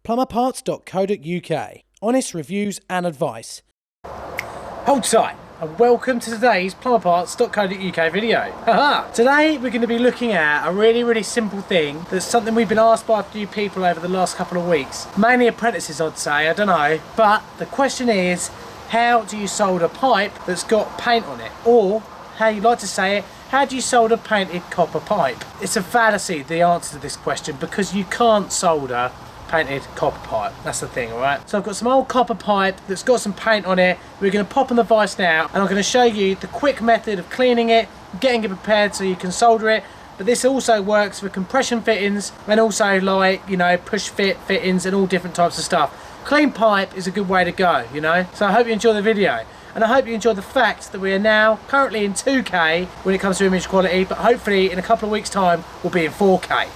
plumberparts.co.uk. Honest reviews and advice. Hold tight and welcome to today's plumberparts.co.uk video. Today we're going to be looking at a really simple thing that's something we've been asked by a few people over the last couple of weeks. Mainly apprentices, I'd say, I don't know. But the question is, how do you solder pipe that's got paint on it? Or, how you like to say it, how do you solder painted copper pipe? It's a fallacy, the answer to this question, because you can't solder painted copper pipe. That's the thing, alright? So I've got some old copper pipe that's got some paint on it. We're going to pop on the vise now, and I'm going to show you the quick method of cleaning it, getting it prepared so you can solder it. But this also works for compression fittings and also, like, you know, push fit fittings and all different types of stuff. Clean pipe is a good way to go, you know? So I hope you enjoy the video. And I hope you enjoy the fact that we are now currently in 2K when it comes to image quality, but hopefully in a couple of weeks' time we'll be in 4K.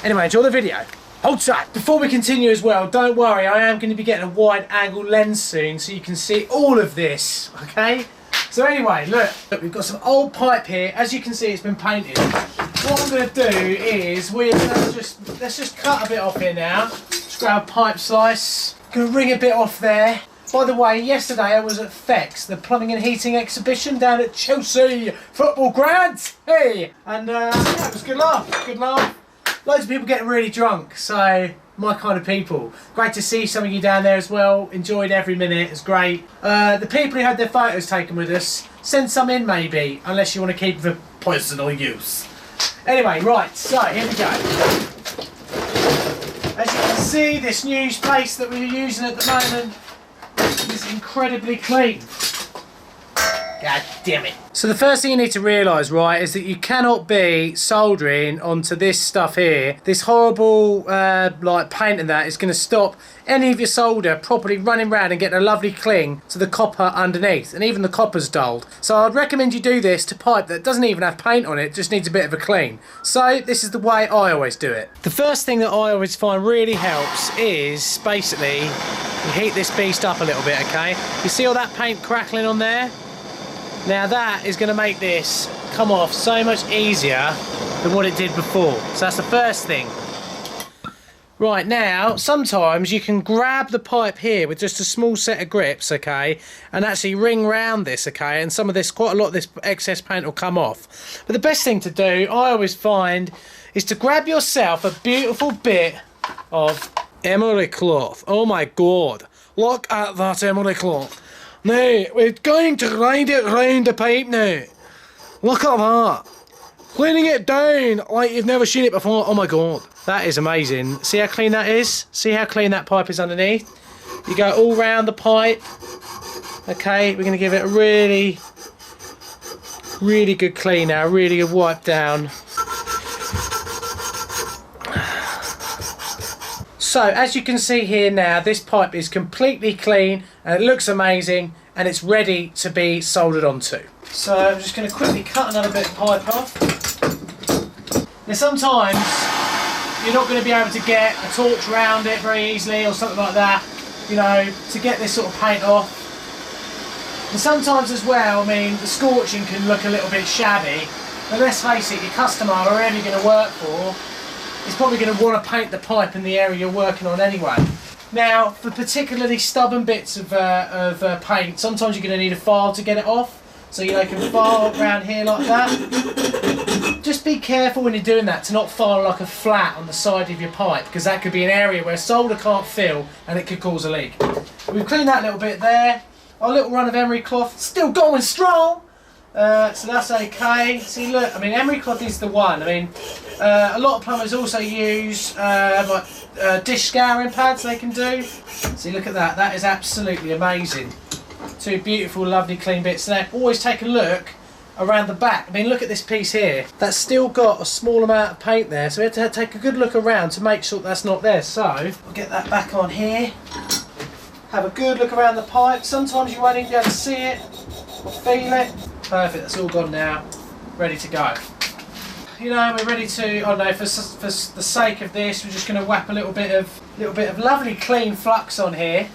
Anyway, enjoy the video. Hold tight. Before we continue as well, don't worry, I am going to be getting a wide angle lens soon so you can see all of this, okay? So anyway, look, we've got some old pipe here. As you can see, it's been painted. What I'm going to do is let's just cut a bit off here now. Just grab a pipe slice. Going to wring a bit off there. By the way, yesterday I was at FEX, the plumbing and heating exhibition down at Chelsea football ground. Hey, and yeah, it was a good laugh. Good laugh. Loads of people getting really drunk, so my kind of people. Great to see some of you down there as well. Enjoyed every minute. It's great. The people who had their photos taken with us, send some in maybe, unless you want to keep for personal use. Anyway, right. So here we go. As you can see, this new space that we're using at the moment is incredibly clean. God damn it. So the first thing you need to realise, right, is that you cannot be soldering onto this stuff here. This horrible like paint and that is going to stop any of your solder properly running around and getting a lovely cling to the copper underneath, and even the copper's dulled. So I'd recommend you do this to pipe that doesn't even have paint on it, just needs a bit of a clean. So this is the way I always do it. The first thing that I always find really helps is basically you heat this beast up a little bit, okay? You see all that paint crackling on there? Now that is going to make this come off so much easier than what it did before. So that's the first thing. Right, now, sometimes you can grab the pipe here with just a small set of grips, okay, and actually ring round this, okay, and some of this, quite a lot of this excess paint will come off. But the best thing to do, I always find, is to grab yourself a beautiful bit of emery cloth. Oh my God, look at that emery cloth. Now, we're going to grind it round the pipe now. Look at that. Cleaning it down like you've never seen it before. Oh my God. That is amazing. See how clean that is? See how clean that pipe is underneath? You go all round the pipe. Okay, we're going to give it a really good clean now. Really good wipe down. So, as you can see here now, this pipe is completely clean and it looks amazing and it's ready to be soldered onto. So, I'm just going to quickly cut another bit of pipe off. Now, sometimes you're not going to be able to get a torch around it very easily or something like that, you know, to get this sort of paint off. And sometimes as well, I mean, the scorching can look a little bit shabby, but let's face it, your customer, wherever you're going to work for, is probably going to want to paint the pipe in the area you're working on anyway. Now, for particularly stubborn bits of paint, sometimes you're going to need a file to get it off. So, you know, you can file around here like that. Just be careful when you're doing that to not file like a flat on the side of your pipe, because that could be an area where solder can't fill and it could cause a leak. We've cleaned that little bit there. Our little run of emery cloth still going strong. So that's okay. See, look, I mean, emery cloth is the one. I mean, a lot of plumbers also use dish scouring pads they can do. See, look at that. That is absolutely amazing. Two beautiful, lovely, clean bits. Now, always take a look around the back. I mean, look at this piece here. That's still got a small amount of paint there, so we have to take a good look around to make sure that's not there. So, we'll get that back on here. Have a good look around the pipe. Sometimes you won't even be able to see it or feel it. Perfect, that's all gone now. Ready to go. You know, we're ready to, I don't know, for the sake of this, we're just going to whap a little bit of lovely clean flux on here.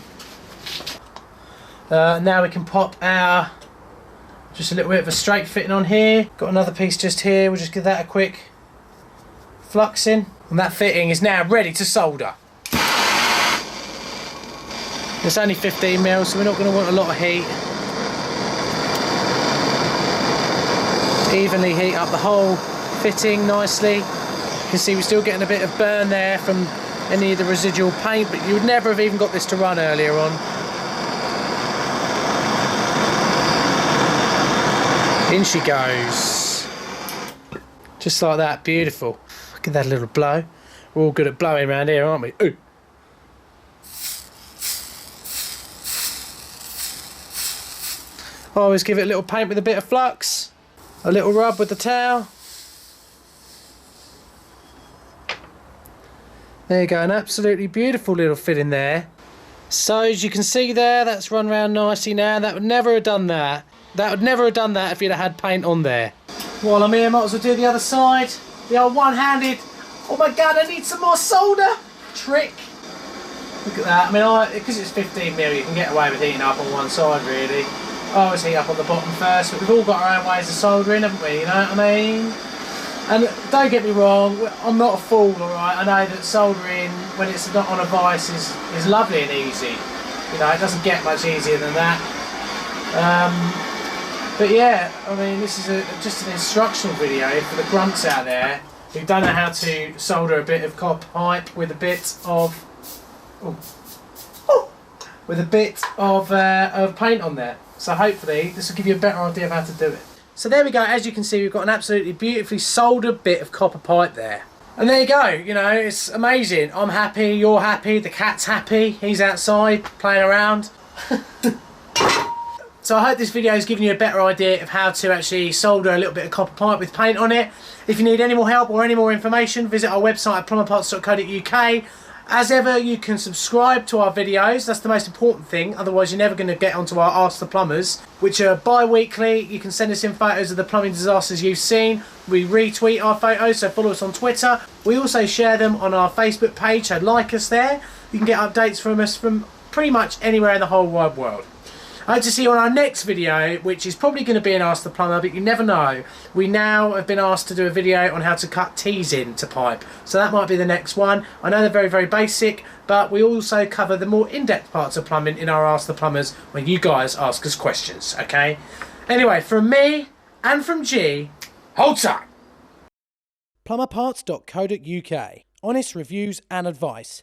Now we can pop our, just a little bit of a straight fitting on here. Got another piece just here, we'll just give that a quick flux in. And that fitting is now ready to solder. It's only 15 mil, so we're not going to want a lot of heat. Evenly heat up the whole fitting nicely. You can see we're still getting a bit of burn there from any of the residual paint, but you would never have even got this to run earlier on. In she goes. Just like that, beautiful. Look at that little blow. We're all good at blowing around here, aren't we? Ooh. Always give it a little paint with a bit of flux. A little rub with the towel. There you go, an absolutely beautiful little fit in there. So as you can see there, that's run round nicely now. That would never have done that. That would never have done that if you'd have had paint on there. While I'm here, might as well do the other side. The old one-handed, oh my god, I need some more solder trick. Look at that. I mean, because it's 15mm, you can get away with heating up on one side, really. I always heat up on the bottom first, but we've all got our own ways of soldering, haven't we? You know what I mean? And don't get me wrong, I'm not a fool, alright? I know that soldering, when it's not on a vise, is lovely and easy. You know, it doesn't get much easier than that. But yeah, I mean, this is just an instructional video for the grunts out there who don't know how to solder a bit of copper pipe with a bit of paint on there. So hopefully this will give you a better idea of how to do it. So there we go. As you can see, we've got an absolutely beautifully soldered bit of copper pipe there. And there you go. You know, it's amazing. I'm happy. You're happy. The cat's happy. He's outside playing around. So I hope this video has given you a better idea of how to actually solder a little bit of copper pipe with paint on it. If you need any more help or any more information, visit our website at plumberparts.co.uk. As ever, you can subscribe to our videos. That's the most important thing. Otherwise, you're never going to get onto our Ask the Plumbers, which are bi-weekly. You can send us in photos of the plumbing disasters you've seen. We retweet our photos, so follow us on Twitter. We also share them on our Facebook page, so like us there. You can get updates from us from pretty much anywhere in the whole wide world. I hope to see you on our next video, which is probably going to be an Ask the Plumber, but you never know. We now have been asked to do a video on how to cut T's into pipe, so that might be the next one. I know they're very, very basic, but we also cover the more in-depth parts of plumbing in our Ask the Plumbers when you guys ask us questions, okay? Anyway, from me and from G, hold tight! Plumberparts.co.uk. Honest reviews and advice.